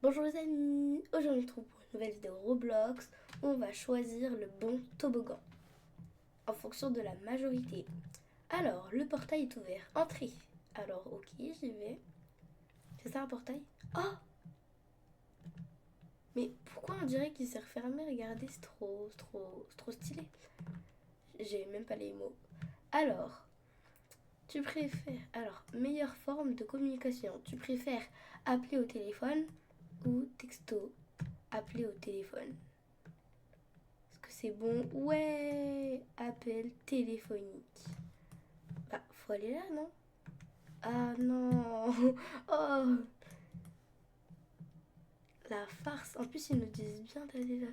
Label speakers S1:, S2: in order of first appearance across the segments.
S1: Bonjour les amis, aujourd'hui on se retrouve pour une nouvelle vidéo Roblox où on va choisir le bon toboggan en fonction de la majorité. Alors, le portail est ouvert, entrée. Alors, ok, j'y vais. C'est ça un portail? Oh! Mais pourquoi on dirait qu'il s'est refermé? Regardez, c'est trop stylé. J'ai même pas les mots. Alors, tu préfères... Alors, meilleure forme de communication. Tu préfères appeler au téléphone ou texto? Appeler au téléphone. Est-ce que c'est bon? Ouais! Appel téléphonique. Bah, faut aller là, non? Ah non! Oh! La farce. En plus, ils nous disent bien d'aller là.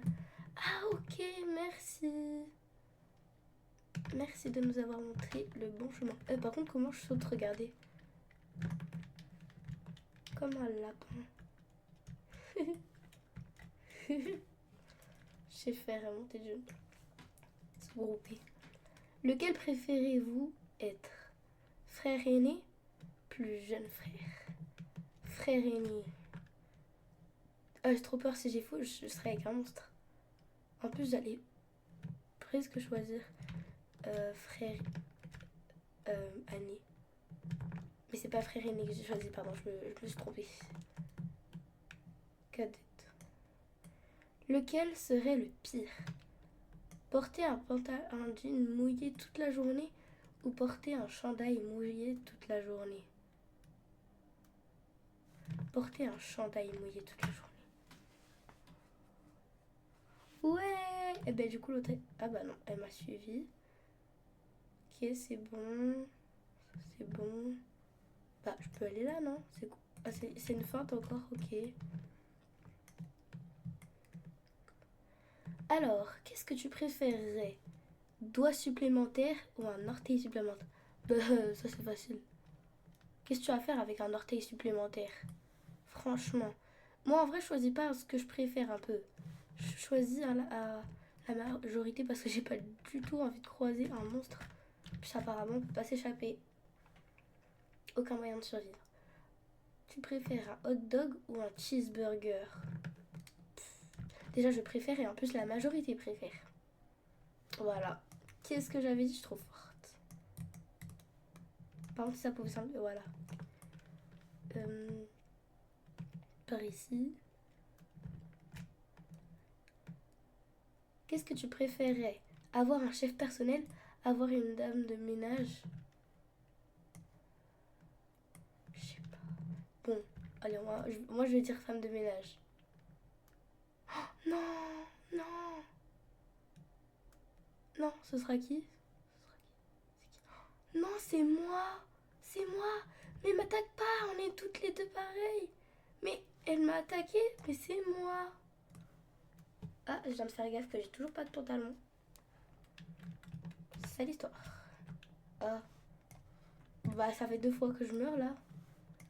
S1: Ah, ok, merci. Merci de nous avoir montré le bon chemin. Par contre, comment je saute? Regardez. Comme un lapin. Je sais faire monter de genoux. Se grouper. Lequel préférez-vous être? Frère aîné? Plus jeune frère? Frère aîné. Ah, j'ai trop peur, si j'ai faux, je serai avec un monstre. En plus, j'allais presque choisir frère aîné. Mais c'est pas frère aîné que j'ai choisi, pardon, je me suis trompée. Cadette. Lequel serait le pire? Porter un pantalon, un jean mouillé toute la journée ou porter un chandail mouillé toute la journée? Porter un chandail mouillé toute la journée. Ouais! Et ben du coup l'autre... Ah bah non, elle m'a suivi. Ok, c'est bon. C'est bon. Bah, je peux aller là, non? C'est une feinte encore, ok. Alors, qu'est-ce que tu préférerais? Doigt supplémentaire ou un orteil supplémentaire? Bah, ça c'est facile. Qu'est-ce que tu vas faire avec un orteil supplémentaire? Franchement. Moi, en vrai, je choisis pas ce que je préfère un peu. Je choisis la majorité parce que j'ai pas du tout envie de croiser un monstre. Puis apparemment, on peut pas s'échapper. Aucun moyen de survivre. Tu préfères un hot dog ou un cheeseburger? Déjà, je préfère et en plus, la majorité préfère. Voilà. Qu'est-ce que j'avais dit? Je suis trop forte. Par contre, ça pouvait sembler. Voilà. Par ici. Qu'est-ce que tu préférais? Avoir un chef personnel? Avoir une dame de ménage? Je sais pas. Bon, allez, moi je vais dire femme de ménage. Oh, non, non, non, ce sera qui? Non, c'est moi. C'est moi. Mais m'attaque pas, on est toutes les deux pareilles. Mais elle m'a attaqué, mais c'est moi. Ah, je viens de faire gaffe que j'ai toujours pas de pantalon. C'est l'histoire. Ah, bah ça fait 2 fois que je meurs là.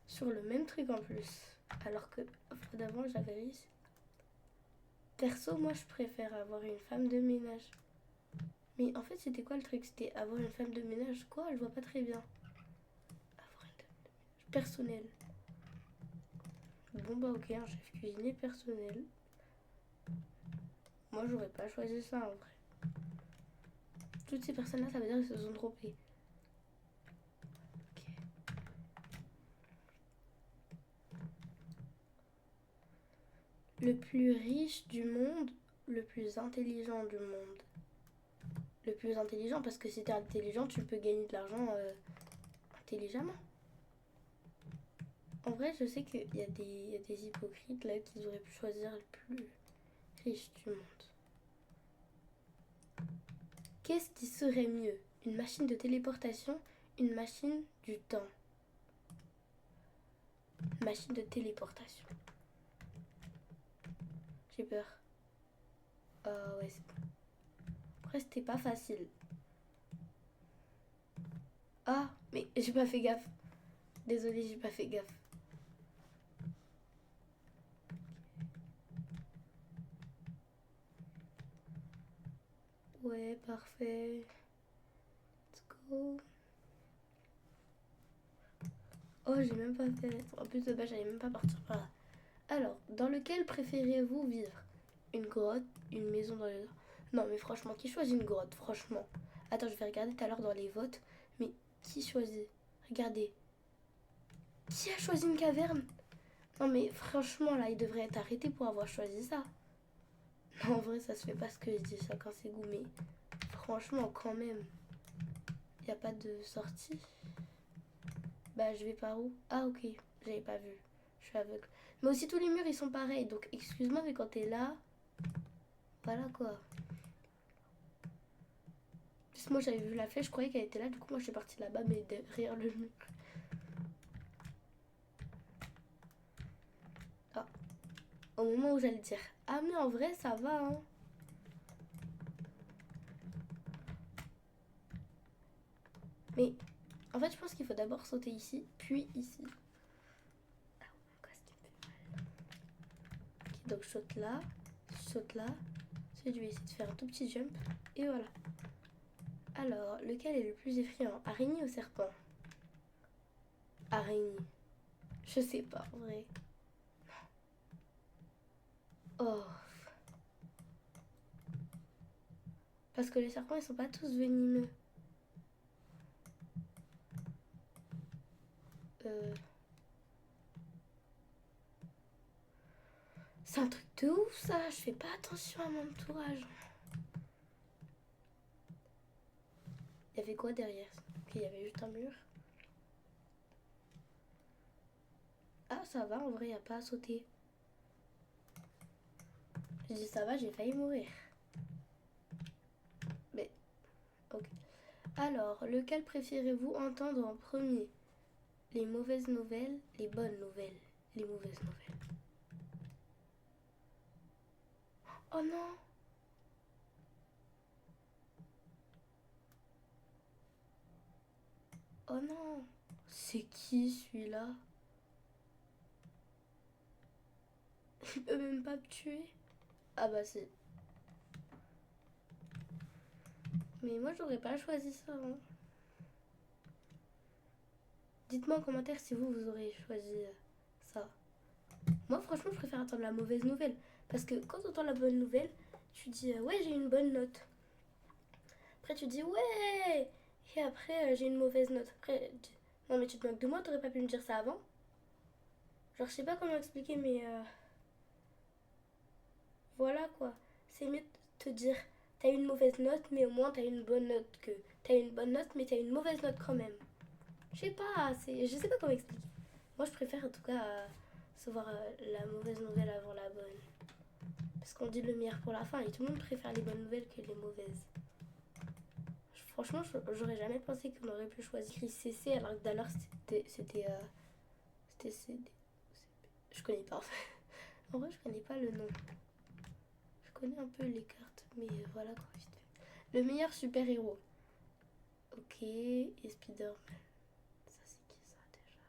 S1: Sur le même truc en plus. Alors que la fois d'avant j'avais réussi. Perso, moi je préfère avoir une femme de ménage. Mais en fait, c'était quoi le truc? C'était avoir une femme de ménage quoi? Je vois pas très bien. Avoir une femme de ménage personnelle. Bon bah ok, un chef cuisinier personnel. Moi j'aurais pas choisi ça en vrai. Toutes ces personnes là, ça veut dire qu'elles se sont trompées. Ok. Le plus riche du monde, le plus intelligent du monde. Le plus intelligent parce que si t'es intelligent, tu peux gagner de l'argent intelligemment. En vrai, je sais qu'il y a des hypocrites là qui auraient pu choisir le plus riche du monde. Qu'est-ce qui serait mieux? Une machine de téléportation, une machine du temps? Machine de téléportation. J'ai peur. Ouais, c'est bon. Après, c'était pas facile. Ah, mais j'ai pas fait gaffe. Désolée, j'ai pas fait gaffe. Ouais, parfait. Let's go. Oh, j'ai même pas fait. En plus de base, j'allais même pas partir par là. Alors, dans lequel préférez-vous vivre? Une grotte, une maison dans les... Non, mais franchement, qui choisit une grotte? Franchement. Attends, je vais regarder tout à l'heure dans les votes. Mais qui choisit? Regardez. Qui a choisi une caverne? Non, mais franchement, là, il devrait être arrêté pour avoir choisi ça. Non, en vrai, ça se fait pas ce que je dis, chacun ses goûts. Mais franchement, quand même. Il n'y a pas de sortie. Bah, je vais par où? Ah, ok. J'avais pas vu. Je suis aveugle. Mais aussi, tous les murs, ils sont pareils. Donc, excuse-moi, mais quand t'es là... Voilà, quoi. Juste moi, j'avais vu la flèche, je croyais qu'elle était là. Du coup, moi, je suis partie là-bas, mais derrière le mur. Ah. Au moment où j'allais dire... Ah, mais en vrai, ça va, hein. Mais, en fait, je pense qu'il faut d'abord sauter ici, puis ici. Ah, quoi, ce qui me fait mal. Ok, donc, je saute là. Je saute là. Ensuite, je vais essayer de faire un tout petit jump. Et voilà. Alors, lequel est le plus effrayant? Araignée ou serpent? Araignée. Je sais pas, en vrai. Oh. Parce que les serpents, ils sont pas tous venimeux. C'est un truc de ouf, ça. Je fais pas attention à mon entourage. Il y avait quoi derrière? Ok, il y avait juste un mur. Ah, ça va, en vrai, il n'y a pas à sauter. Je dis ça va, j'ai failli mourir. Mais, ok. Alors, lequel préférez-vous entendre en premier? Les mauvaises nouvelles, les bonnes nouvelles, les mauvaises nouvelles. Oh non! Oh non! C'est qui celui-là? Il peut même pas me tuer. Ah bah c'est... Mais moi j'aurais pas choisi ça. Hein. Dites-moi en commentaire si vous aurez choisi ça. Moi franchement je préfère attendre la mauvaise nouvelle. Parce que quand tu entends la bonne nouvelle, tu dis ouais j'ai une bonne note. Après tu dis ouais. Et après j'ai une mauvaise note. Après non mais tu te moques de moi, t'aurais pas pu me dire ça avant. Genre je sais pas comment expliquer mais voilà quoi. C'est mieux de te dire t'as une mauvaise note mais au moins t'as une bonne note que t'as une bonne note mais t'as une mauvaise note quand même. Je sais pas, je sais pas comment expliquer. Moi je préfère en tout cas savoir la mauvaise nouvelle avant la bonne. Parce qu'on dit le meilleur pour la fin et tout le monde préfère les bonnes nouvelles que les mauvaises. Franchement, j'aurais jamais pensé qu'on aurait pu choisir ICC alors que d'alors c'était je connais pas en fait. En vrai, je connais pas le nom. Je connais un peu les cartes, mais voilà quoi, vite fait. Le meilleur super-héros. Ok, et Spider-Man. Ça, c'est qui ça déjà?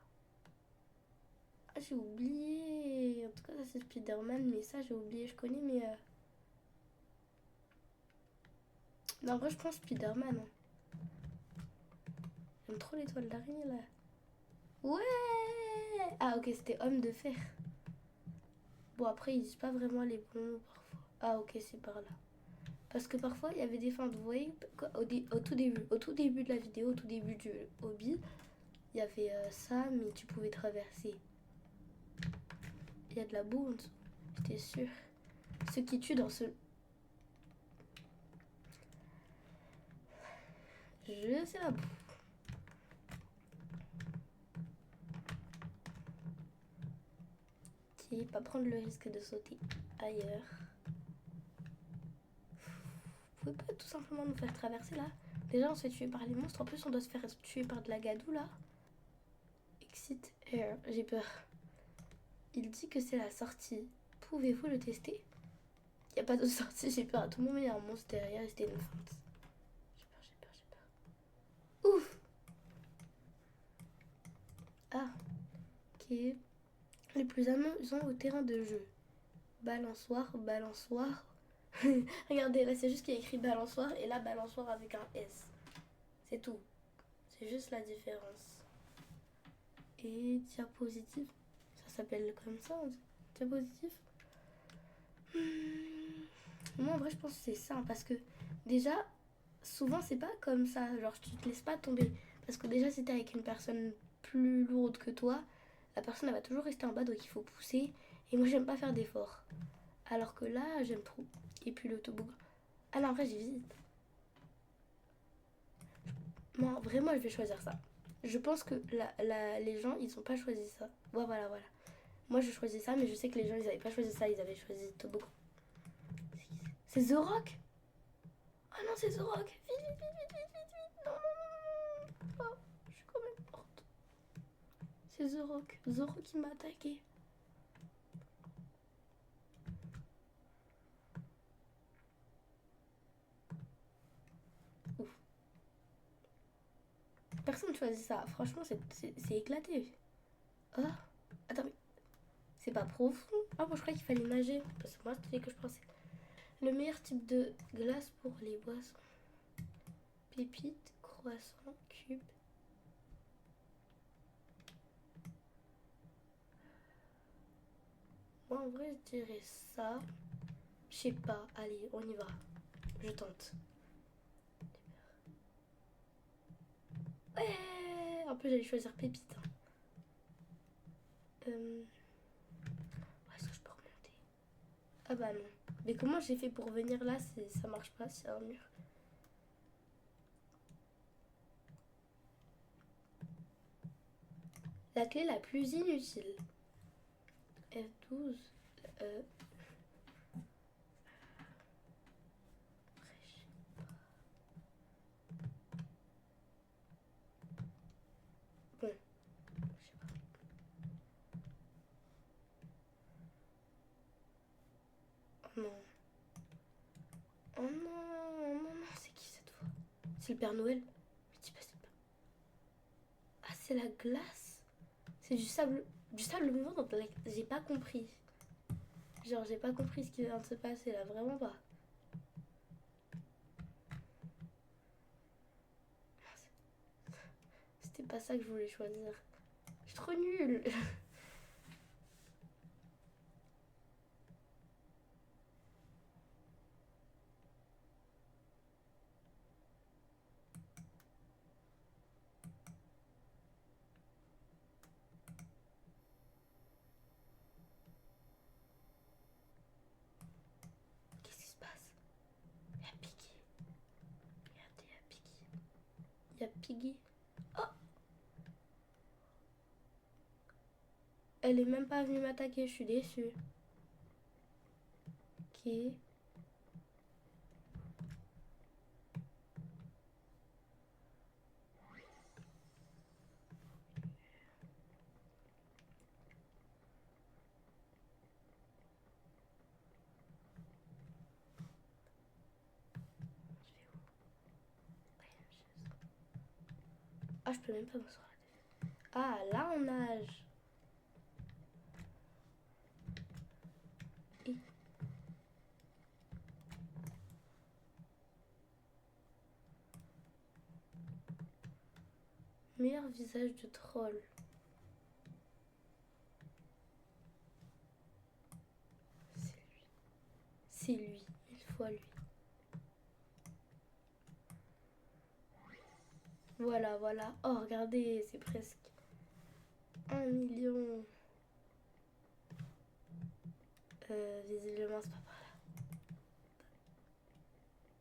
S1: Ah, j'ai oublié. En tout cas, ça c'est Spider-Man, mais ça j'ai oublié. Je connais, mais. Non, en vrai, je pense Spider-Man. Hein. J'aime trop l'étoile d'araignée là. Ouais! Ah, ok, c'était Homme de Fer. Bon, après, ils disent pas vraiment les bons parfois. Ah, ok, c'est par là. Parce que parfois, il y avait des fins de voyez, au tout début de la vidéo, au tout début du hobby, il y avait ça, mais tu pouvais traverser. Il y a de la boue en dessous, j'étais sûre. Ce qui tue dans ce... C'est la boue. Ok, pas prendre le risque de sauter ailleurs. Vous pouvez pas tout simplement nous faire traverser là? Déjà, on se fait tuer par les monstres, en plus on doit se faire tuer par de la gadoue là. Exit Air, j'ai peur. Il dit que c'est la sortie. Pouvez-vous le tester? Il n'y a pas de sortie, j'ai peur. À tout moment, il y a un monstre derrière et c'était une feinte. J'ai peur. Ouf! Ah, ok. Les plus amusants au terrain de jeu. Balançoire, balançoire. Regardez, là c'est juste qu'il y a écrit balançoire et là balançoire avec un S. C'est tout. C'est juste la différence. Et diapositive, ça s'appelle comme ça. Diapositive. Moi en vrai je pense que c'est ça hein, parce que déjà souvent c'est pas comme ça, genre tu te laisses pas tomber parce que déjà si t'es avec une personne plus lourde que toi, la personne elle va toujours rester en bas donc il faut pousser et moi j'aime pas faire d'efforts alors que là j'aime trop. Et puis le toboggan. Ah non en vrai j'hésite. Moi vraiment je vais choisir ça. Je pense que les gens ils ont pas choisi ça. Ouais, voilà voilà. Moi je choisis ça mais je sais que les gens ils avaient pas choisi ça, ils avaient choisi toboggan. C'est The Rock. Oh non, c'est The Rock. Vite, vite, vite, vite, vite, vite, vite. Non, non, non, non. Oh, je suis quand même morte. C'est The Rock. The Rock qui m'a attaqué. Ouf. Personne ne choisit ça. Franchement, c'est éclaté. Oh, attends, mais c'est pas profond. Ah, moi je croyais qu'il fallait nager. Parce que moi, c'était que je pensais. Le meilleur type de glace pour les boissons. Pépites, croissant, cube. Moi, en vrai, je dirais ça. Je sais pas. Allez, on y va. Je tente. Ouais. En plus, j'allais choisir pépite. Hein. Est-ce que je peux remonter? Ah bah non. Mais comment j'ai fait pour venir là? Ça marche pas, c'est un mur. La clé la plus inutile. F12. Euh... Bon, je sais pas. Oh non. Oh non, non, non, c'est qui cette fois? C'est le Père Noël? Mais dis pas c'est le Père... Ah, c'est la glace? C'est du sable mouvant dans la... J'ai pas compris. Genre, j'ai pas compris ce qui vient de se passer là, vraiment pas. C'était pas ça que je voulais choisir. Je suis trop nulle. Qu'est-ce qui se passe? Il y a Piggy. Regardez, il y a Piggy. Il y a Piggy. Oh! Elle est même pas venue m'attaquer, je suis déçue. Ok. Ah, je peux même pas m'asseoir. Ah, là on nage. Et... Meilleur visage de troll. C'est lui. 1000 fois lui. Voilà, voilà. Oh, regardez, c'est presque 1 million. Visiblement, c'est pas par là.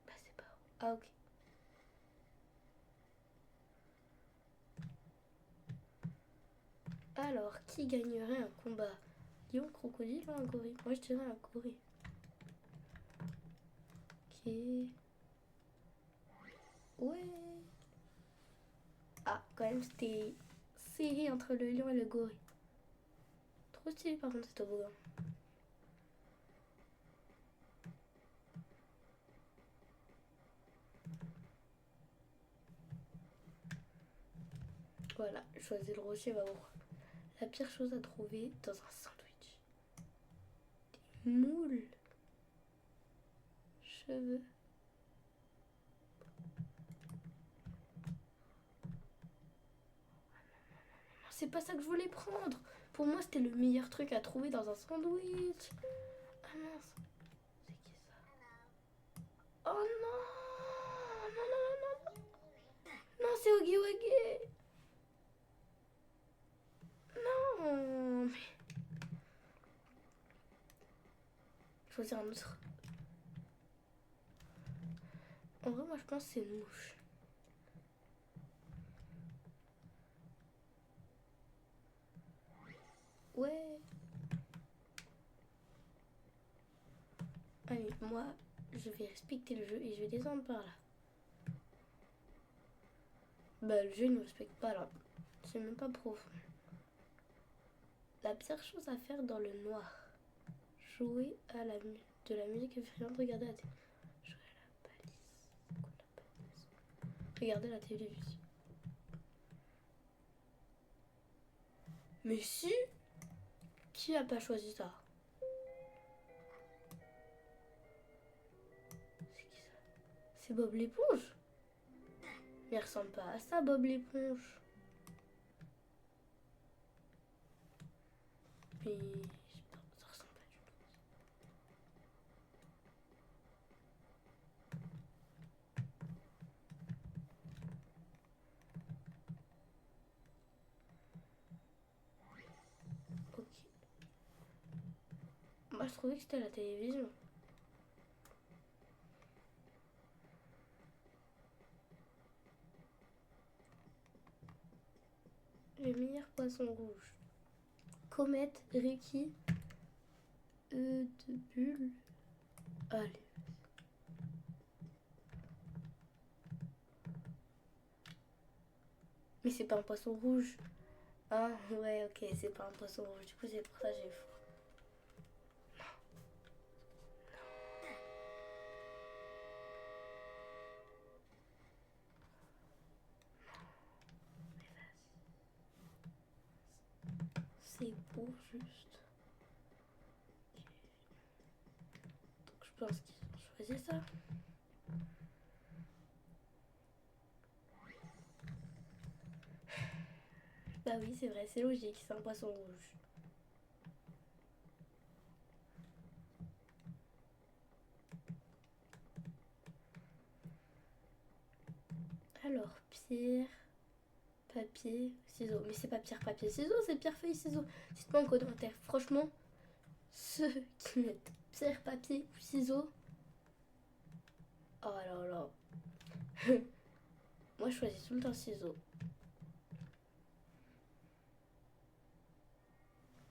S1: Bah, c'est pas où. Ah, ok. Alors, qui gagnerait un combat? Lion, crocodile ou un gorille? Moi, je dirais un gorille. Ok. Ouais. Ah, quand même, c'était serré entre le lion et le gorille. Trop stylé, par contre, ce toboggan. Voilà, choisis le rocher, va voir. La pire chose à trouver dans un sandwich. Des moules. Cheveux. C'est pas ça que je voulais prendre. Pour moi, c'était le meilleur truc à trouver dans un sandwich. Ah mince. C'est qui ça? Oh non. Non, non, non, non. Non, c'est Huggy Wuggy. Non. Mais... choisir un autre. En vrai, moi, je pense que c'est une mouche. Ouais. Allez, moi, je vais respecter le jeu et je vais descendre par là. Bah, le jeu ne respecte pas là. C'est même pas profond. La pire chose à faire dans le noir. Jouer à de la musique effrayante. Regarder la télé. Jouer à la balise. Regarder la télévision. Mais si. Qui a pas choisi ça? C'est qui ça? C'est Bob l'éponge. Mais il ressemble pas à ça, Bob l'éponge. Mais je sais pas, ça ressemble pas du tout. Ok. Moi je trouvais que c'était la télévision. Le meilleur poisson rouge. Comète, Ricky, de bulle. Allez. Mais c'est pas un poisson rouge. Ah ouais, ok, c'est pas un poisson rouge. Du coup, c'est pour ça que j'ai froid. C'est beau juste. Donc je pense qu'ils ont choisi ça. Bah oui, c'est vrai, c'est logique, c'est un poisson rouge. Alors, pierre, papier, ciseaux. Mais c'est pas pierre, papier, ciseaux, c'est pierre, feuille, ciseaux. Dites-moi en commentaire. Franchement, ceux qui mettent pierre, papier ou ciseaux. Oh là là. Moi, je choisis tout le temps ciseaux.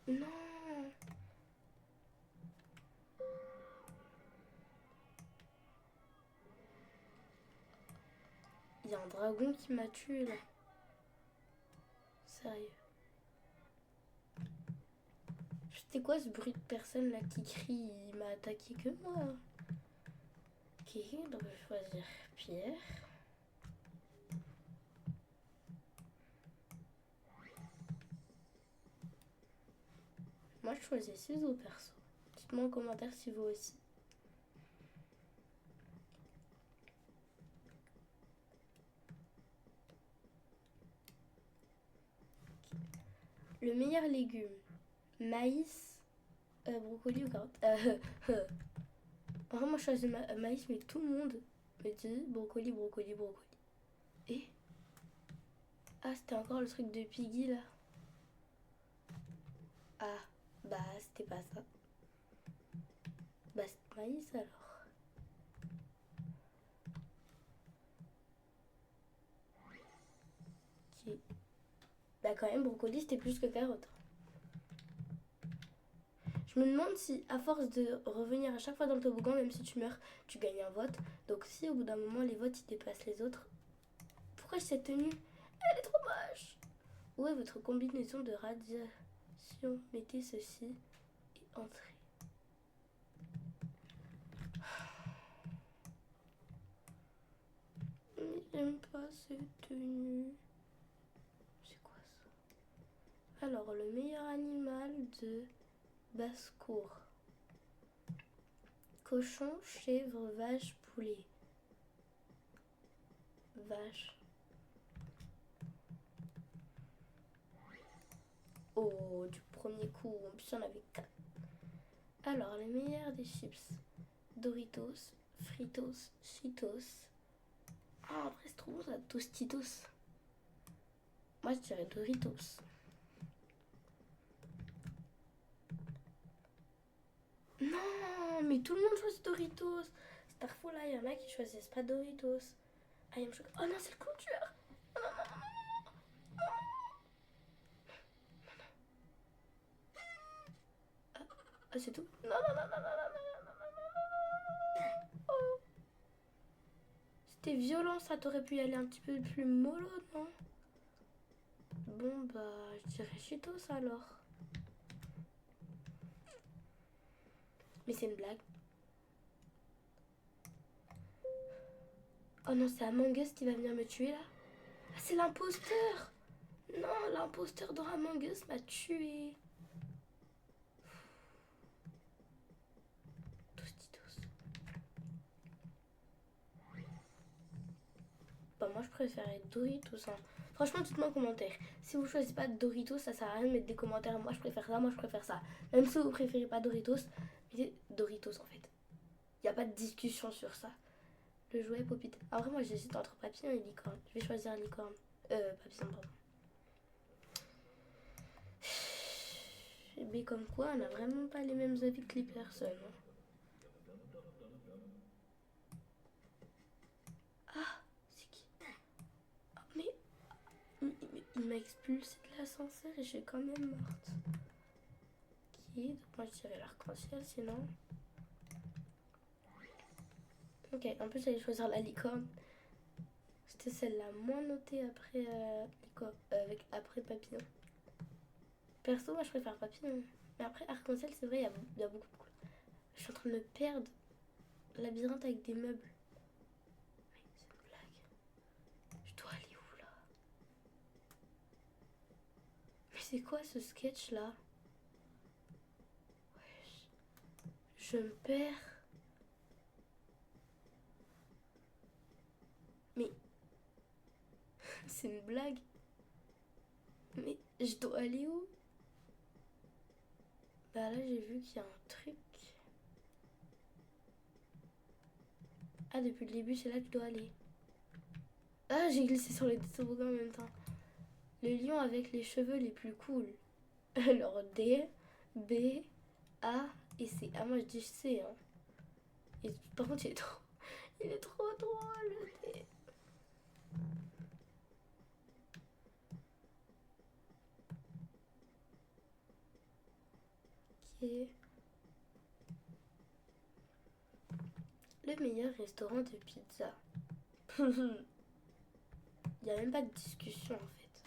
S1: Non. Il y a un dragon qui m'a tué là. Sérieux. C'était quoi ce bruit de personne là qui crie? Il m'a attaqué que moi. Ok, donc je vais choisir pierre. Moi je choisis ciseaux perso. Dites-moi en commentaire si vous aussi. Le meilleur légume. Maïs, brocoli ou carotte. Moi je choisis maïs, mais tout le monde me dit brocoli, brocoli, brocoli. Et ah, c'était encore le truc de Piggy là. Ah, bah c'était pas ça. Bah c'est maïs alors. Ok. Bah quand même, brocoli c'était plus que carotte. Je me demande si, à force de revenir à chaque fois dans le toboggan, même si tu meurs, tu gagnes un vote. Donc si au bout d'un moment les votes ils dépassent les autres. Pourquoi cette tenue? Elle est trop moche. Où est votre combinaison de radiation? Mettez ceci et entrez. J'aime pas cette tenue. C'est quoi ça? Alors, le meilleur animal de basse-cour. Cochon, chèvre, vache, poulet. Vache. Oh, du premier coup. En plus, il y en avait 4. Alors, les meilleurs des chips. Doritos, Fritos, Cheetos. Ah, après, c'est trop bon ça, Tostitos. Moi, je dirais Doritos. Non, mais tout le monde choisit Doritos. Starfall, là, il y en a qui choisissent pas Doritos. Ah, oh non, c'est le clôture. Non, non, non, non, non. Ah, c'est tout. Non, non, non, non, non, non, non, non, non, non. Oh. C'était violent, ça. T'aurais pu y aller un petit peu plus mollo, non? Bon, bah, je dirais Cheetos alors. Mais c'est une blague. Oh non, c'est Among Us qui va venir me tuer là. Ah, c'est l'imposteur. Non, l'imposteur dans Among Us m'a tué. Tostitos. Bah moi je préférais Doritos. Hein. Franchement, dites-moi en commentaire. Si vous choisissez pas Doritos, ça sert à rien de mettre des commentaires. Moi je préfère ça, moi je préfère ça. Même si vous préférez pas Doritos, mettez Doritos en fait. Il n'y a pas de discussion sur ça. Le jouet Popit. Après moi j'hésite entre papillon et licorne. Je vais choisir licorne. Papillon, pardon. Mais comme quoi, on n'a vraiment pas les mêmes avis que les personnes. Hein. Ah, c'est qui? Oh, mais il m'a expulsé de l'ascenseur et je suis quand même morte. Qui? Donc moi je dirais l'arc-en-ciel sinon. Ok, en plus j'allais choisir la licorne. C'était celle la moins notée après, après papillon. Perso, moi je préfère papillon. Mais après arc-en-ciel, c'est vrai, il y a beaucoup de couleurs. Je suis en train de me perdre. Labyrinthe avec des meubles. Mais c'est une blague. Je dois aller où là? Mais c'est quoi ce sketch là? Wesh. Je me perds. Mais c'est une blague. Mais je dois aller où? Bah là j'ai vu qu'il y a un truc. Ah, depuis le début c'est là que je dois aller. Ah, j'ai glissé sur les toboggans en même temps. Le lion avec les cheveux les plus cool. Alors D, B, A et C. Ah moi je dis C hein. Et par contre il est trop drôle le D. Ok. Le meilleur restaurant de pizza. Il n'y a même pas de discussion en fait.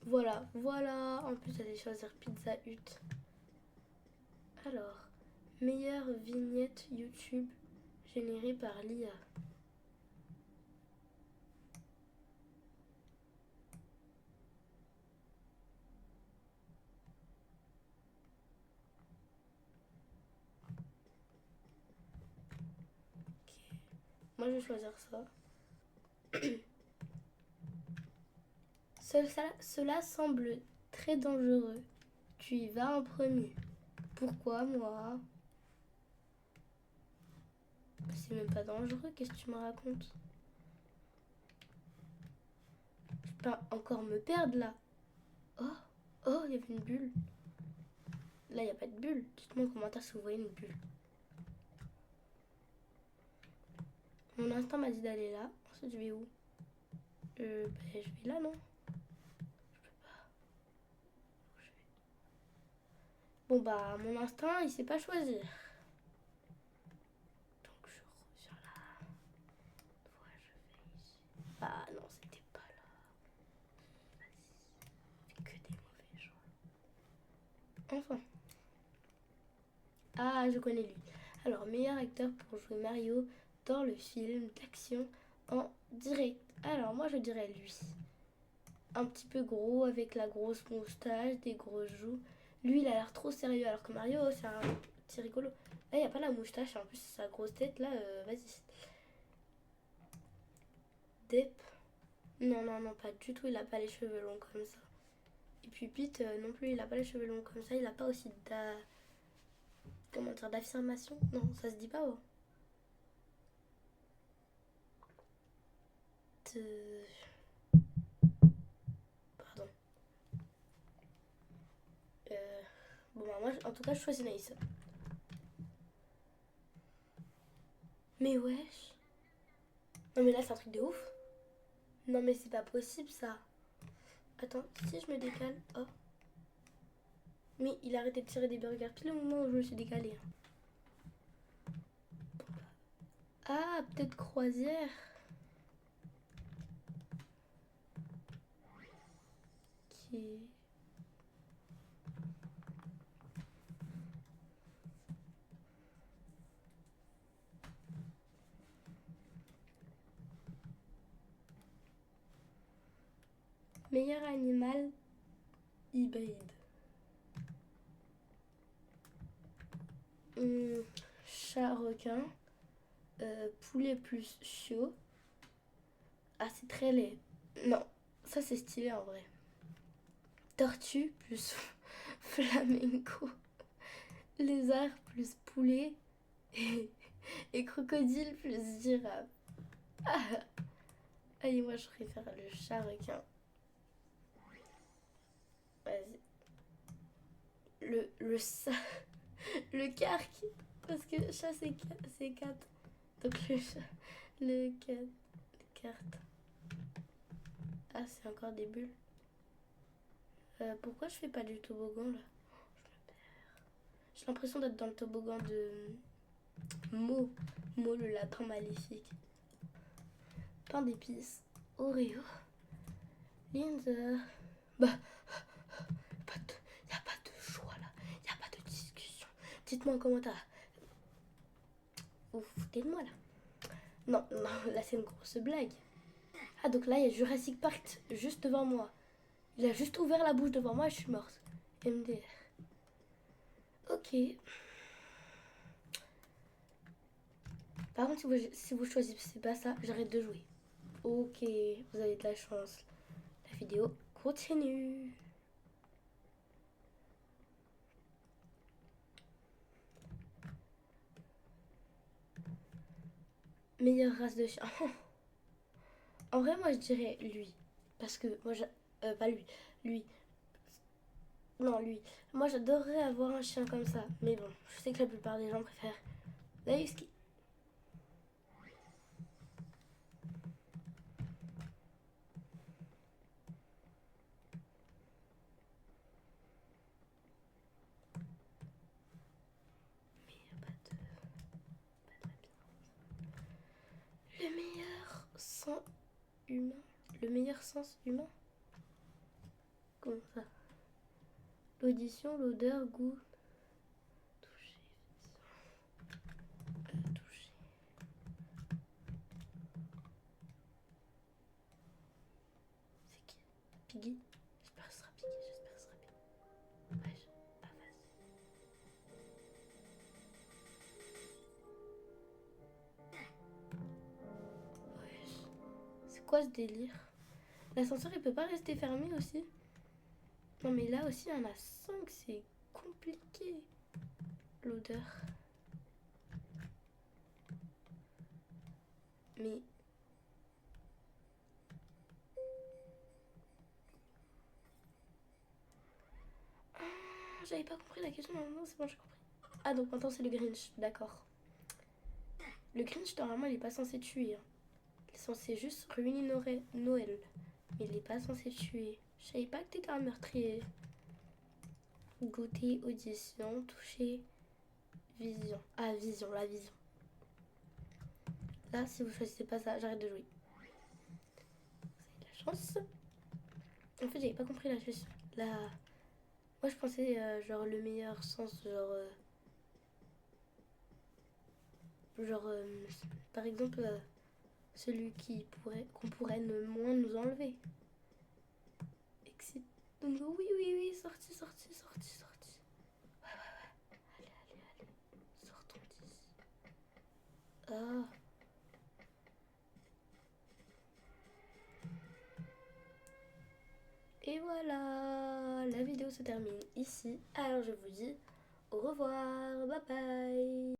S1: Voilà, voilà. En plus j'allais choisir Pizza Hut. Alors, meilleure vignette YouTube générée par l'IA. Moi je vais choisir ça. Cela semble très dangereux. Tu y vas en premier. Pourquoi moi? C'est même pas dangereux, qu'est-ce que tu me racontes? Je peux pas encore me perdre là. Oh, oh, il y avait une bulle. Là, il n'y a pas de bulle. Dites-moi en commentaire si vous voyez une bulle. Mon instinct m'a dit d'aller là. Ensuite, je vais où? Je vais là, non? Je peux pas. Je vais... Bon, bah, mon instinct, il sait pas choisir. Donc, je reviens là. Toi, je vais ici. Ah non, c'était pas là. Vas-y. Que des mauvais choix. Enfin. Ah, je connais lui. Alors, meilleur acteur pour jouer Mario dans le film d'action en direct. Alors, moi, je dirais lui. Un petit peu gros, avec la grosse moustache, des grosses joues. Lui, il a l'air trop sérieux, alors que Mario, c'est un petit rigolo. Là, il n'y a pas la moustache, en plus, sa grosse tête, là, vas-y. Depp. Non, non, non, pas du tout, il a pas les cheveux longs comme ça. Et puis Pete, non plus, il a pas les cheveux longs comme ça. Il a pas aussi comment dire, d'affirmation. Non, ça se dit pas. Oh. De... Pardon. Bon, bah, moi, en tout cas, je choisis Naïs. Mais wesh. Non, mais là, c'est un truc de ouf. Non, mais c'est pas possible, ça. Attends, si je me décale. Oh. Mais il a arrêté de tirer des burgers pile au moment où je me suis décalée. Ah, peut-être croisière. Qui... Meilleur animal hybride. Chat requin. Poulet plus chiot. Ah, c'est très laid. Non, ça c'est stylé en vrai. Tortue plus flamenco. Lézard plus poulet. Et crocodile plus girafe. Ah, allez, moi je préfère le chat requin. Vas-y. Le le carc. Parce que chat c'est 4. Donc le chat. Le 4. Carte. Ah, c'est encore des bulles. Pourquoi je fais pas du toboggan là? J'ai l'impression d'être dans le toboggan de Mo. Mo le lapin maléfique. Pain d'épices. Oreo. Linda. Bah. Y a pas de choix là. Y a pas de discussion. Dites-moi en commentaire. Vous vous foutez de moi là? Non, non, là c'est une grosse blague. Ah, donc là il y a Jurassic Park juste devant moi. Il a juste ouvert la bouche devant moi et je suis morte. MDR. Ok. Par contre, si vous choisissez pas ça, j'arrête de jouer. Ok, vous avez de la chance. La vidéo continue. Meilleure race de chien. En vrai, moi je dirais lui. Parce que moi, pas lui. Lui. Non, lui. Moi j'adorerais avoir un chien comme ça. Mais bon, je sais que la plupart des gens préfèrent la husky. Mais y a pas de... Le meilleur sens humain. Le meilleur sens humain. Comment ça? L'audition, l'odeur, goût. Toucher. Toucher. C'est qui? Piggy? J'espère que ce sera Piggy, j'espère que ce sera Piggy. Wesh, pas facile. Wesh. C'est quoi ce délire? L'ascenseur il peut pas rester fermé aussi? Non mais là aussi il y en a 5, c'est compliqué. L'odeur. Mais... Ah, j'avais pas compris la question, non, c'est bon, j'ai compris. Ah donc maintenant c'est le Grinch, d'accord. Le Grinch normalement il est pas censé tuer. Hein. Il est censé juste ruiner Noël. Mais il est pas censé tuer. Je savais pas que t'étais un meurtrier. Goûter, audition, toucher, vision. Ah, vision, la vision. Là, si vous choisissez pas ça, j'arrête de jouer. Vous avez de la chance. En fait, j'avais pas compris la question. Là, moi je pensais genre le meilleur sens, par exemple, celui qu'on pourrait ne moins nous enlever. Exit. Donc oui, oui, oui, sorti, sorti, sorti, sorti. Ouais, ouais, ouais. Allez, allez, allez. Sortons d'ici. Ah. Et voilà. se termine ici. Alors je vous dis au revoir, bye bye.